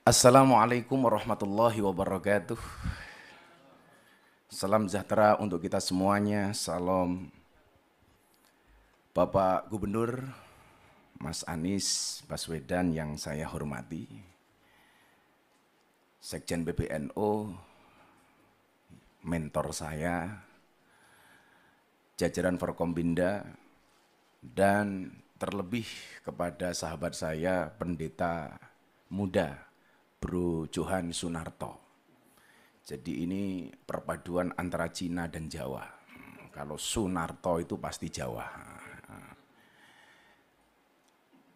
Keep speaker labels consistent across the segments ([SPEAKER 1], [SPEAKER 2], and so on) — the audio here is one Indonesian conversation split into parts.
[SPEAKER 1] Assalamualaikum warahmatullahi wabarakatuh. Salam sejahtera untuk kita semuanya. Salam Bapak Gubernur Mas Anies Baswedan yang saya hormati, Sekjen PBNU, mentor saya, jajaran Forkombinda, dan terlebih kepada sahabat saya pendeta muda Bro Johan Sunarto. Jadi ini perpaduan antara Cina dan Jawa. Kalau Sunarto itu pasti Jawa.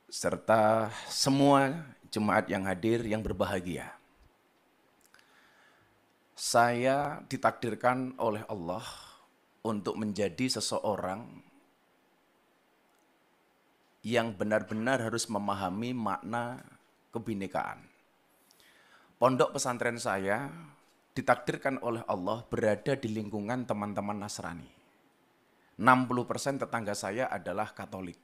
[SPEAKER 1] Serta semua jemaat yang hadir yang berbahagia. Saya ditakdirkan oleh Allah untuk menjadi seseorang yang benar-benar harus memahami makna kebinekaan. Pondok pesantren saya ditakdirkan oleh Allah berada di lingkungan teman-teman Nasrani. 60% tetangga saya adalah Katolik.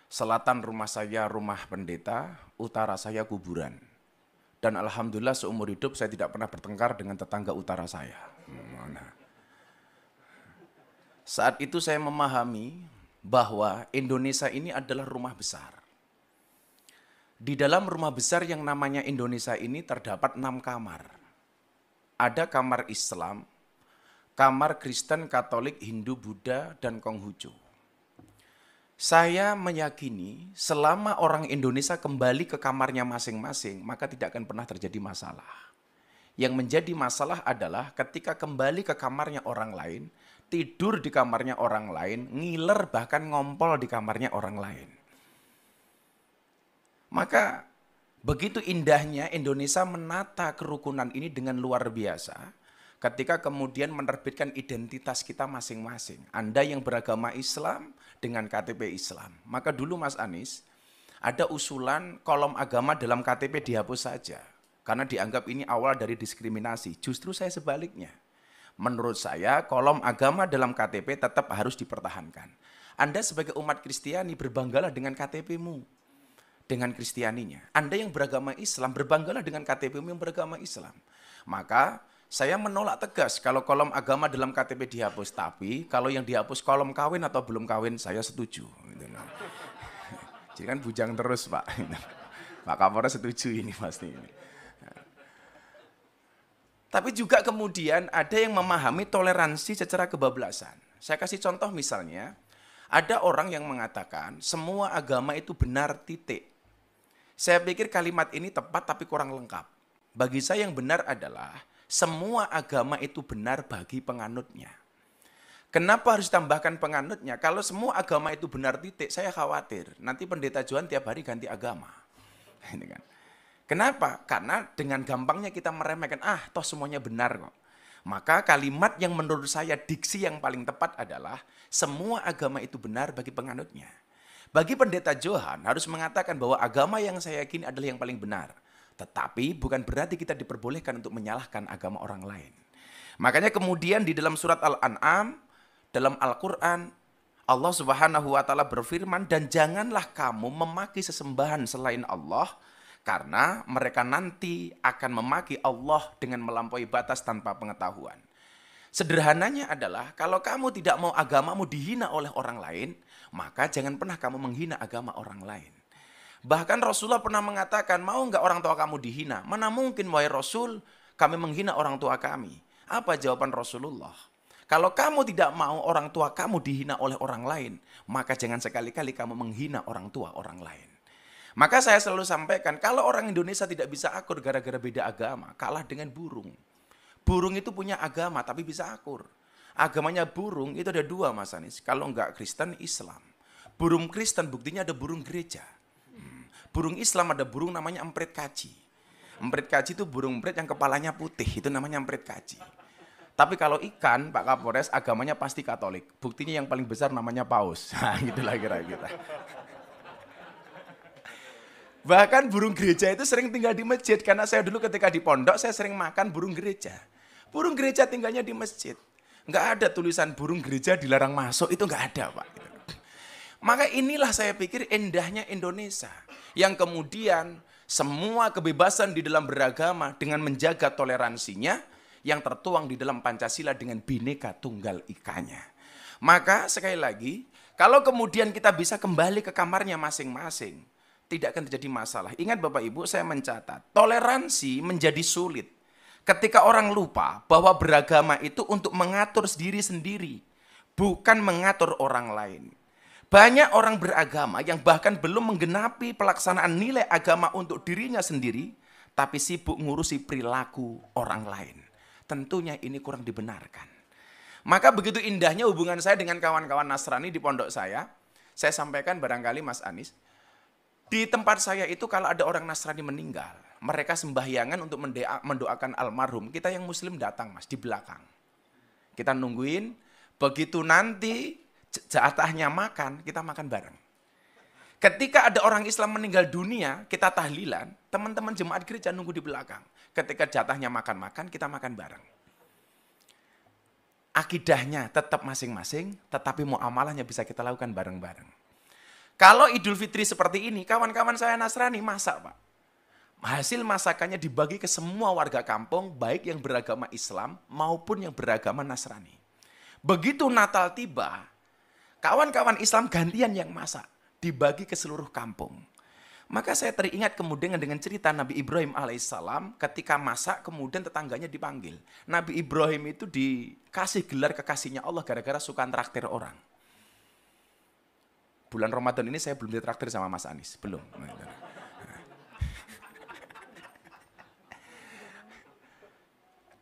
[SPEAKER 1] Selatan rumah saya rumah pendeta, utara saya kuburan. Dan alhamdulillah seumur hidup saya tidak pernah bertengkar dengan tetangga utara saya. Saat itu saya memahami bahwa Indonesia ini adalah rumah besar. Di dalam rumah besar yang namanya Indonesia ini terdapat 6 kamar. Ada kamar Islam, kamar Kristen, Katolik, Hindu, Buddha, dan Konghucu. Saya meyakini selama orang Indonesia kembali ke kamarnya masing-masing, maka tidak akan pernah terjadi masalah. Yang menjadi masalah adalah ketika kembali ke kamarnya orang lain, tidur di kamarnya orang lain, ngiler bahkan ngompol di kamarnya orang lain. Maka begitu indahnya Indonesia menata kerukunan ini dengan luar biasa ketika kemudian menerbitkan identitas kita masing-masing. Anda yang beragama Islam dengan KTP Islam. Maka dulu Mas Anies ada usulan kolom agama dalam KTP dihapus saja. Karena dianggap ini awal dari diskriminasi. Justru saya sebaliknya. Menurut saya kolom agama dalam KTP tetap harus dipertahankan. Anda sebagai umat Kristiani berbanggalah dengan KTP-mu. Dengan Kristianinya. Anda yang beragama Islam, berbanggalah dengan KTP yang beragama Islam. Maka saya menolak tegas kalau kolom agama dalam KTP dihapus. Tapi kalau yang dihapus kolom kawin atau belum kawin, saya setuju. Jadi kan bujang terus Pak. Pak Kapolres setuju ini pasti. Tapi juga kemudian ada yang memahami toleransi secara kebablasan. Saya kasih contoh misalnya, ada orang yang mengatakan semua agama itu benar titik. Saya pikir kalimat ini tepat tapi kurang lengkap. Bagi saya yang benar adalah semua agama itu benar bagi penganutnya. Kenapa harus ditambahkan penganutnya? Kalau semua agama itu benar titik, saya khawatir nanti pendeta Johan tiap hari ganti agama. Ini kan. Kenapa? Karena dengan gampangnya kita meremehkan, toh semuanya benar kok. Maka kalimat yang menurut saya diksi yang paling tepat adalah semua agama itu benar bagi penganutnya. Bagi pendeta Johan harus mengatakan bahwa agama yang saya yakini adalah yang paling benar. Tetapi bukan berarti kita diperbolehkan untuk menyalahkan agama orang lain. Makanya kemudian di dalam surat Al-An'am, dalam Al-Quran, Allah Subhanahu wa Ta'ala berfirman, dan janganlah kamu memaki sesembahan selain Allah, karena mereka nanti akan memaki Allah dengan melampaui batas tanpa pengetahuan. Sederhananya adalah kalau kamu tidak mau agamamu dihina oleh orang lain, maka jangan pernah kamu menghina agama orang lain. Bahkan Rasulullah pernah mengatakan, mau enggak orang tua kamu dihina? Mana mungkin wahai Rasul, kami menghina orang tua kami. Apa jawaban Rasulullah? Kalau kamu tidak mau orang tua kamu dihina oleh orang lain, maka jangan sekali-kali kamu menghina orang tua orang lain. Maka saya selalu sampaikan, kalau orang Indonesia tidak bisa akur gara-gara beda agama, kalah dengan burung. Burung itu punya agama tapi bisa akur. Agamanya burung itu ada 2 Mas Anies. Kalau enggak Kristen, Islam. Burung Kristen buktinya ada burung gereja. Burung Islam ada burung namanya emprit kaji. Emprit kaji itu burung emprit yang kepalanya putih. Itu namanya emprit kaji. Tapi kalau ikan, Pak Kapolres, agamanya pasti Katolik. Buktinya yang paling besar namanya paus. Nah, gitulah kira-kira. Bahkan burung gereja itu sering tinggal di masjid. Karena saya dulu ketika di pondok, saya sering makan burung gereja. Burung gereja tinggalnya di masjid. Nggak ada tulisan burung gereja dilarang masuk, itu nggak ada Pak. Maka inilah saya pikir indahnya Indonesia. Yang kemudian Semua kebebasan di dalam beragama dengan menjaga toleransinya yang tertuang di dalam Pancasila dengan Bhinneka Tunggal Ikanya. Maka sekali lagi, kalau kemudian kita bisa kembali ke kamarnya masing-masing, tidak akan terjadi masalah. Ingat Bapak Ibu, saya mencatat, toleransi menjadi sulit ketika orang lupa bahwa beragama itu untuk mengatur diri sendiri, bukan mengatur orang lain. Banyak orang beragama yang bahkan belum menggenapi pelaksanaan nilai agama untuk dirinya sendiri, tapi sibuk ngurusi perilaku orang lain. Tentunya ini kurang dibenarkan. Maka begitu indahnya hubungan saya dengan kawan-kawan Nasrani di pondok saya sampaikan barangkali Mas Anies, di tempat saya itu kalau ada orang Nasrani meninggal, mereka sembahyangan untuk mendoakan almarhum, kita yang Muslim datang Mas, di belakang. Kita nungguin, begitu nanti jatahnya makan, kita makan bareng. Ketika ada orang Islam meninggal dunia, kita tahlilan, teman-teman jemaat gereja nunggu di belakang. Ketika jatahnya makan-makan, kita makan bareng. Akidahnya tetap masing-masing, tetapi muamalahnya bisa kita lakukan bareng-bareng. Kalau Idul Fitri seperti ini, kawan-kawan saya Nasrani masak Pak. Hasil masakannya dibagi ke semua warga kampung, baik yang beragama Islam maupun yang beragama Nasrani. Begitu Natal tiba, kawan-kawan Islam gantian yang masak, dibagi ke seluruh kampung. Maka saya teringat kemudian dengan cerita Nabi Ibrahim alaihissalam ketika masak kemudian tetangganya dipanggil. Nabi Ibrahim itu dikasih gelar kekasihnya Allah gara-gara suka traktir orang. Bulan Ramadan ini saya belum ditraktir sama Mas Anies, belum.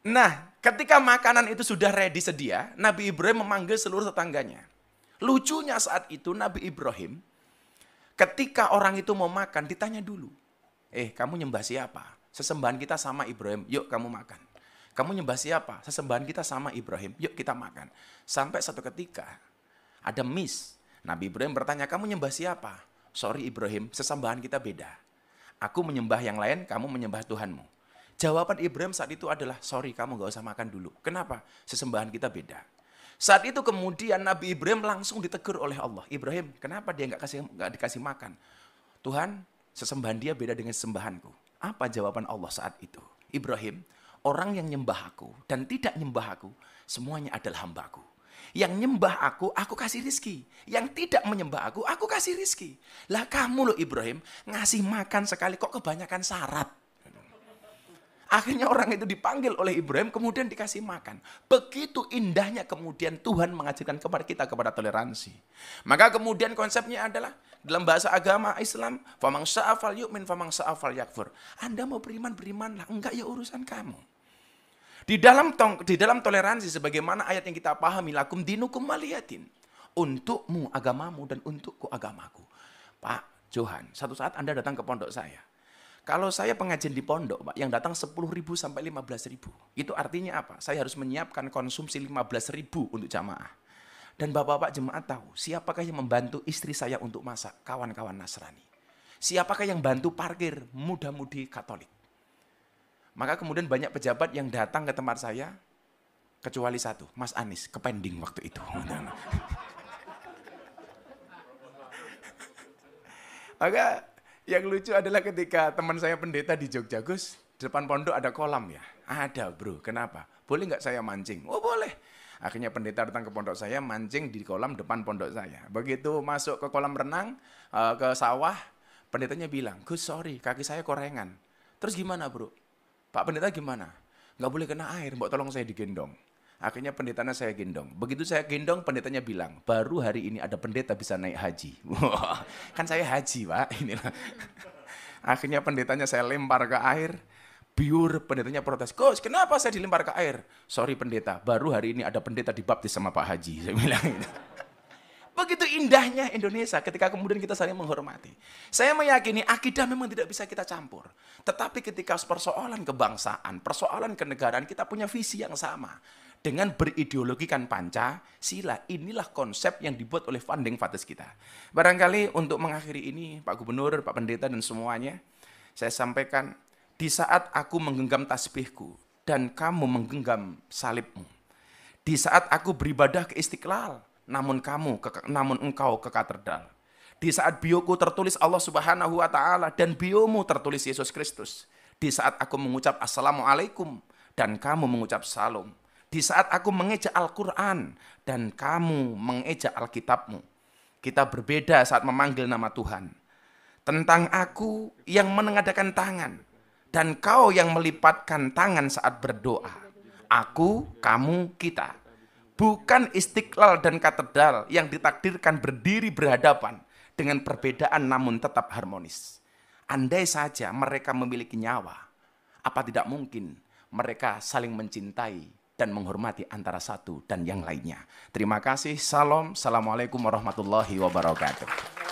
[SPEAKER 1] Nah, ketika makanan itu sudah ready sedia, Nabi Ibrahim memanggil seluruh tetangganya. Lucunya saat itu Nabi Ibrahim, ketika orang itu mau makan, ditanya dulu. Kamu nyembah siapa? Sesembahan kita sama Ibrahim, yuk kamu makan. Kamu nyembah siapa? Sesembahan kita sama Ibrahim, yuk kita makan. Sampai satu ketika, ada miss. Nabi Ibrahim bertanya, kamu nyembah siapa? Sorry Ibrahim, sesembahan kita beda. Aku menyembah yang lain, kamu menyembah Tuhanmu. Jawaban Ibrahim saat itu adalah, sorry kamu gak usah makan dulu. Kenapa? Sesembahan kita beda. Saat itu kemudian Nabi Ibrahim langsung ditegur oleh Allah. Ibrahim, kenapa dia nggak dikasih makan? Tuhan, sesembahan dia beda dengan sembahanku. Apa jawaban Allah saat itu? Ibrahim, orang yang nyembah aku dan tidak nyembah aku, semuanya adalah hambaku. Yang nyembah aku kasih rizki. Yang tidak menyembah aku kasih rizki. Lah kamu loh Ibrahim, ngasih makan sekali kok kebanyakan syarat. Akhirnya orang itu dipanggil oleh Ibrahim, kemudian dikasih makan. Begitu indahnya kemudian Tuhan mengajarkan kepada kita kepada toleransi. Maka kemudian konsepnya adalah, dalam bahasa agama Islam, famang sya'afal yu'min, famang sya'afal yakfur. Anda mau berimanlah, enggak ya urusan kamu. Di dalam toleransi, sebagaimana ayat yang kita pahami, lakum dinukum waliyatin. Untukmu agamamu dan untukku agamaku. Pak Johan, satu saat Anda datang ke pondok saya. Kalau saya pengajian di pondok, Pak, yang datang 10.000 sampai 15.000. Itu artinya apa? Saya harus menyiapkan konsumsi 15.000 untuk jamaah. Dan bapak-bapak jemaat tahu, siapakah yang membantu istri saya untuk masak? Kawan-kawan Nasrani. Siapakah yang bantu parkir? Muda-mudi Katolik. Maka kemudian banyak pejabat yang datang ke tempat saya, kecuali satu, Mas Anies, kepending waktu itu. Maka yang lucu adalah ketika teman saya pendeta di Jogja, Gus, di depan pondok ada kolam ya? Ada bro, kenapa? Boleh nggak saya mancing? Oh boleh. Akhirnya pendeta datang ke pondok saya, mancing di kolam depan pondok saya. Begitu masuk ke kolam renang, ke sawah, pendetanya bilang, Gus sorry, kaki saya korengan. Terus gimana bro? Pak pendeta gimana? Nggak boleh kena air, mbok tolong saya digendong. Akhirnya pendetanya saya gendong. Begitu saya gendong, pendetanya bilang, baru hari ini ada pendeta bisa naik haji. Kan saya haji, Pak. Inilah. Akhirnya pendetanya saya lempar ke air. Biur, pendetanya protes. Gus, kenapa saya dilempar ke air? Sorry pendeta, baru hari ini ada pendeta dibaptis sama Pak Haji. Saya bilang gitu. Begitu indahnya Indonesia ketika kemudian kita saling menghormati. Saya meyakini akidah memang tidak bisa kita campur. Tetapi ketika persoalan kebangsaan, persoalan kenegaraan, kita punya visi yang sama. Dengan berideologikan Pancasila, inilah konsep yang dibuat oleh founding fathers kita. Barangkali untuk mengakhiri ini, Pak Gubernur, Pak Pendeta, dan semuanya, saya sampaikan, di saat aku menggenggam tasbihku, dan kamu menggenggam salibmu. Di saat aku beribadah ke Istiqlal, namun engkau ke katedral. Di saat bioku tertulis Allah Subhanahu wa taala dan biomu tertulis Yesus Kristus. Di saat aku mengucap assalamualaikum dan kamu mengucap salam. Di saat aku mengeja Al-Qur'an dan kamu mengeja Alkitabmu. Kita berbeda saat memanggil nama Tuhan. Tentang aku yang menengadakan tangan dan kau yang melipatkan tangan saat berdoa. Aku, kamu, kita. Bukan istiqlal dan katedral yang ditakdirkan berdiri berhadapan dengan perbedaan namun tetap harmonis. Andai saja mereka memiliki nyawa, apa tidak mungkin mereka saling mencintai dan menghormati antara satu dan yang lainnya. Terima kasih. Salam. Assalamualaikum warahmatullahi wabarakatuh.